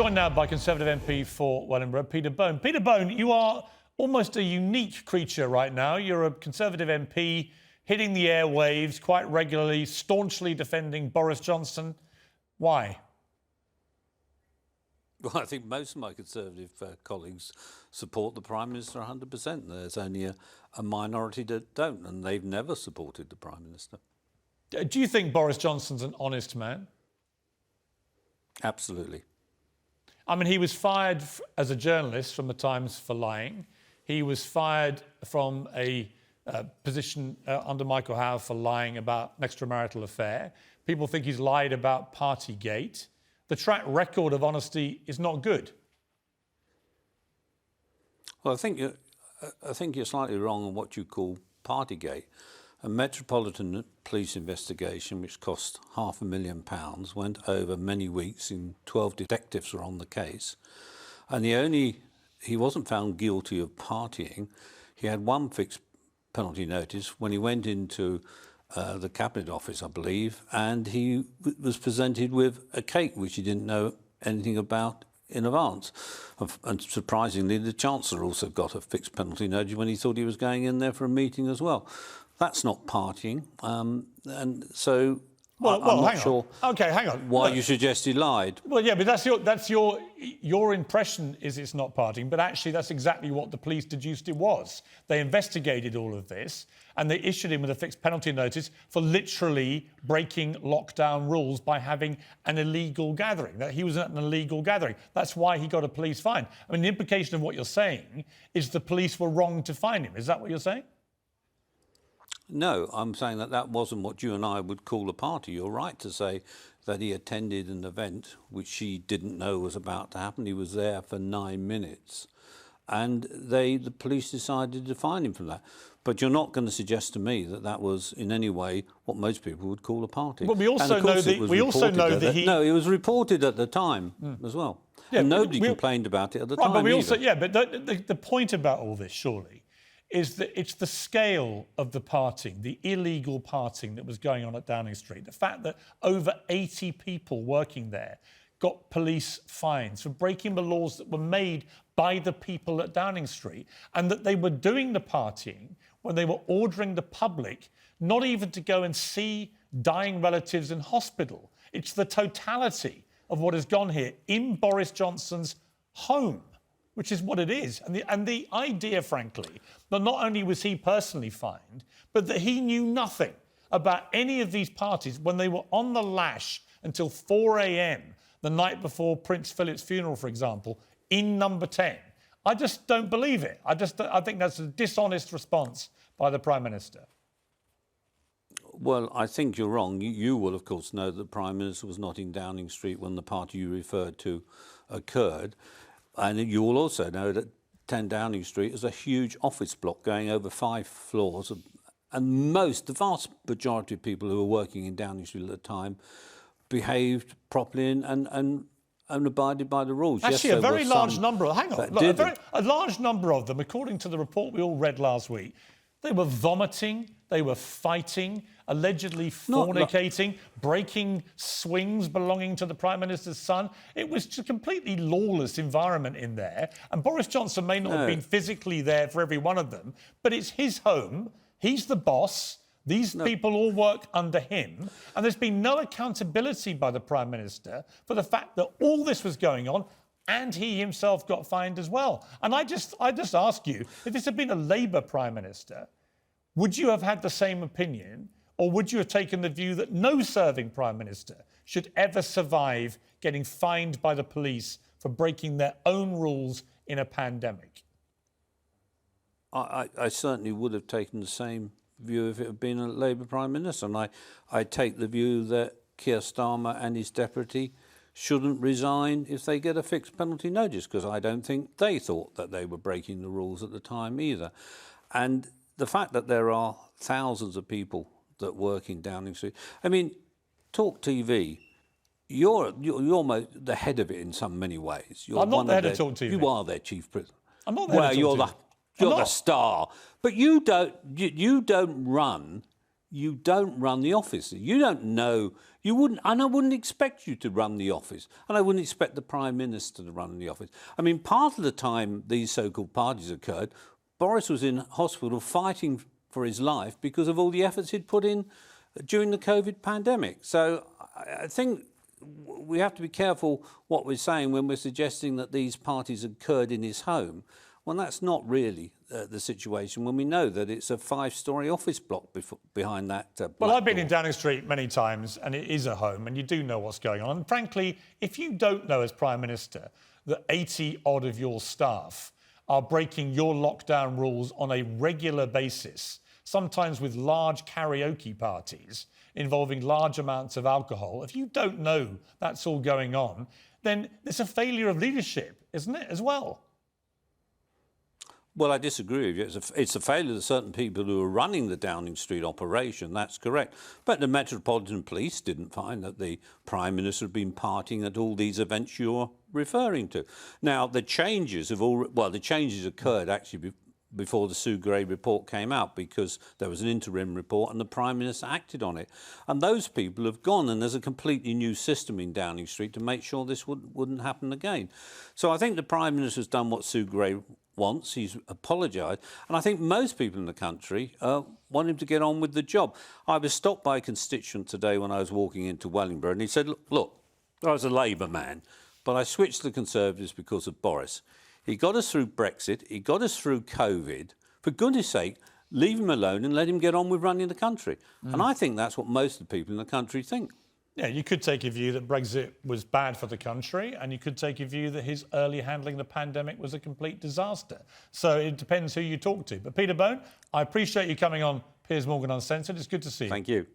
Joined now by Conservative MP for Wellingborough, Peter Bone. Peter Bone, you are almost a unique creature right now. You're a Conservative MP hitting the airwaves quite regularly, staunchly defending Boris Johnson. Why? Well, I think most of my Conservative colleagues support the Prime Minister 100%. There's only a minority that don't, and they've never supported the Prime Minister. Do you think Boris Johnson's an honest man? Absolutely. I mean, he was fired as a journalist from the Times for lying. He was fired from a position under Michael Howard for lying about an extramarital affair. People think he's lied about partygate. The track record of honesty is not good. Well, I think you're slightly wrong on what you call partygate. A Metropolitan Police investigation, which cost £500,000, went over many weeks, and 12 detectives were on the case. And he wasn't found guilty of partying. He had one fixed penalty notice when he went into the Cabinet Office, I believe, and he was presented with a cake which he didn't know anything about in advance. And surprisingly, the Chancellor also got a fixed penalty notice when he thought he was going in there for a meeting as well. That's not partying, and so I'm not sure. Okay, hang on. Why you suggest he lied? Well, yeah, but that's your impression is it's not partying, but actually that's exactly what the police deduced it was. They investigated all of this and they issued him with a fixed penalty notice for literally breaking lockdown rules by having an illegal gathering. That he was at an illegal gathering. That's why he got a police fine. I mean, the implication of what you're saying is the police were wrong to fine him. Is that what you're saying? No, I'm saying that wasn't what you and I would call a party. You're right to say that he attended an event which he didn't know was about to happen. He was there for 9 minutes, and the police decided to fine him for that. But you're not going to suggest to me that was in any way what most people would call a party. But we also know that he... No, it was reported at the time as well. Yeah, and nobody complained about it at the time. But we also, yeah, but the point about all this, surely, is that it's the scale of the partying, the illegal partying that was going on at Downing Street. The fact that over 80 people working there got police fines for breaking the laws that were made by the people at Downing Street, and that they were doing the partying when they were ordering the public not even to go and see dying relatives in hospital. It's the totality of what has gone here in Boris Johnson's home, which is what it is. And the idea, frankly, that not only was he personally fined, but that he knew nothing about any of these parties when they were on the lash until 4 a.m. the night before Prince Philip's funeral, for example, in Number 10. I just don't believe it. I think that's a dishonest response by the Prime Minister. Well, I think you're wrong. You will, of course, know that the Prime Minister was not in Downing Street when the party you referred to occurred. And you will also know that 10 Downing Street is a huge office block going over 5 floors. And the vast majority of people who were working in Downing Street at the time behaved properly and abided by the rules. Actually, a very large number a large number of them, according to the report we all read last week, they were vomiting, they were fighting, allegedly fornicating, breaking swings belonging to the Prime Minister's son. It was just a completely lawless environment in there. And Boris Johnson may not have been physically there for every one of them, but it's his home. He's the boss. These people all work under him. And there's been no accountability by the Prime Minister for the fact that all this was going on, and he himself got fined as well. And I just ask you, if this had been a Labour Prime Minister, would you have had the same opinion, or would you have taken the view that no serving Prime Minister should ever survive getting fined by the police for breaking their own rules in a pandemic? I certainly would have taken the same view if it had been a Labour Prime Minister. And I take the view that Keir Starmer and his deputy shouldn't resign if they get a fixed penalty notice, because I don't think they thought that they were breaking the rules at the time either. And the fact that there are thousands of people that work in Downing Street. I mean, Talk TV, you're the head of it in many ways. I'm not the head of Talk TV. You are their chief prisoner. I'm not the head of Talk TV. You're the star. But you don't run you don't run the office. You don't know, you wouldn't, and I wouldn't expect you to run the office. And I wouldn't expect the Prime Minister to run the office. I mean, part of the time these so-called parties occurred, Boris was in hospital fighting for his life because of all the efforts he'd put in during the COVID pandemic. So I think we have to be careful what we're saying when we're suggesting that these parties occurred in his home. Well, that's not really the situation when we know that it's a 5-storey office block behind that. Well, I've been door. in Downing Street many times, and it is a home, and you do know what's going on. And frankly, if you don't know as Prime Minister that 80-odd of your staff are breaking your lockdown rules on a regular basis, sometimes with large karaoke parties involving large amounts of alcohol, if you don't know that's all going on, then it's a failure of leadership, isn't it, as well? Well, I disagree with you. It's a failure of certain people who are running the Downing Street operation, that's correct. But the Metropolitan Police didn't find that the Prime Minister had been partying at all these events you're referring to. Now, the changes occurred actually before the Sue Gray report came out, because there was an interim report and the Prime Minister acted on it. And those people have gone, and there's a completely new system in Downing Street to make sure this wouldn't happen again. So I think the Prime Minister's done what Sue Gray wants. He's apologised. And I think most people in the country want him to get on with the job. I was stopped by a constituent today when I was walking into Wellingborough, and he said, look, I was a Labour man, but I switched to the Conservatives because of Boris. He got us through Brexit. He got us through COVID. For goodness sake, leave him alone and let him get on with running the country. And I think that's what most of the people in the country think. Yeah, you could take a view that Brexit was bad for the country, and you could take a view that his early handling of the pandemic was a complete disaster. So it depends who you talk to. But Peter Bone, I appreciate you coming on Piers Morgan Uncensored. It's good to see you. Thank you.